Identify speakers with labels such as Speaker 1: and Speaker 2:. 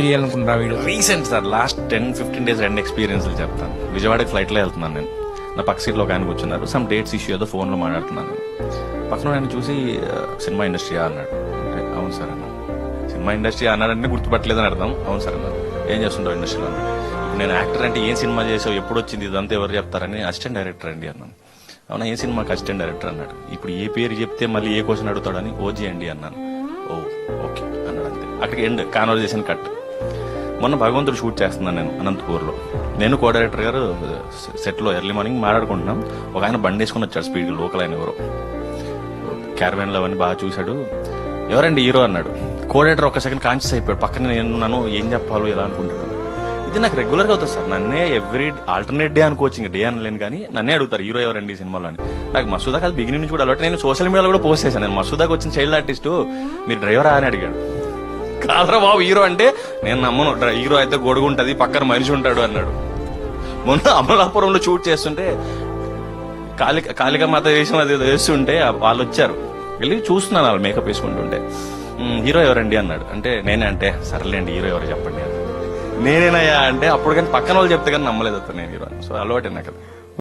Speaker 1: చేయాలనుకుంటున్నా వీడు
Speaker 2: recent sir last 10-15 days 2 ఎక్స్పీరియన్స్లు చెప్తాను. విజయవాడకి ఫ్లైట్లో వెళ్తున్నాను నేను. నా పక్క సీట్లో ఒక ఆయన కూర్చున్నారు. సమ్ డేట్స్ ఇష్యూ ఏదో ఫోన్లో మాట్లాడుతున్నాను నేను. పక్కన ఆయన చూసి సినిమా ఇండస్ట్రీ అన్నాడు. అవును సార్ అన్నాను. సినిమా ఇండస్ట్రీ అన్నాడంటే గుర్తుపట్టలేదని అర్థం. అవును సార్ అన్నాను. ఏం చేస్తుంటావు ఇండస్ట్రీలో అన్నాడు. ఇప్పుడు నేను యాక్టర్ అంటే ఏం సినిమా చేసావు, ఎప్పుడు వచ్చింది, ఇదంతా ఎవరు చెప్తారని అసిస్టెంట్ డైరెక్టర్ అండి అన్నాను. అవునా, ఏ సినిమాకి అసిస్టెంట్ డైరెక్టర్ అన్నాడు. ఇప్పుడు ఏ పేరు చెప్తే మళ్ళీ ఏ క్వశ్చన్ అడుగుతాడని ఓజీ అండి అన్నాను. ఓ ఓకే అన్నాడు. అంతే, అక్కడికి ఎండ్. Conversation cut. మొన్న భగవంతుడు షూట్ చేస్తున్నాను నేను అనంతపూర్లో. నేను కో డైరెక్టర్ గారు సెట్లో ఎర్లీ మార్నింగ్ మాట్లాడుకుంటున్నాం. ఒక ఆయన బండి వేసుకుని వచ్చాడు స్పీడ్, లోకల్ ఆయన ఎవరో. క్యారవాన్లో అవన్నీ బాగా చూశాడు. ఎవరండి హీరో అన్నాడు. కో డైరెక్టర్ ఒక సెకండ్ కాన్షియస్ అయిపోయాడు. పక్కన నేను ఏం చెప్పాలో ఎలా అనుకుంటున్నాను. ఇది నాకు రెగ్యులర్గా అవుతుంది సార్. నన్నే ఎవ్రీ ఆల్టర్నేట్ డే అనుకోవచ్చు, ఇంకా డే అనలేను కానీ నన్నే అడుగుతారు హీరో ఎవరండి ఈ సినిమాలో అని. నాకు మసూదా కాదు బిగినింగ్ నుంచి కూడా అలవాటు. నేను సోషల్ మీడియాలో కూడా పోస్ట్ చేశాను. నేను మసూదాకి వచ్చిన చైల్డ్ ఆర్టిస్టు మీరు డ్రైవరా అని అడిగాడు. కాదరా బాబు హీరో అంటే నేను నమ్మను, హీరో అయితే గొడుగు ఉంటుంది పక్కన మనిషి ఉంటాడు అన్నాడు. మొన్న అమలాపురంలో షూట్ చేస్తుంటే కాళికామాత వేషం అది వేస్తుంటే వాళ్ళు వచ్చారు. వెళ్ళి చూస్తున్నాను వాళ్ళు మేకప్ వేసుకుంటుంటే. హీరో ఎవరండి అన్నాడు. అంటే నేనే. అంటే సర్లేండి హీరో ఎవరు చెప్పండి అని. నేనేనయ్యా అంటే అప్పుడు కానీ పక్కన వాళ్ళు చెప్తే కానీ నమ్మలేదు అతను నేను హీరో. సో అలవాటే నాకు.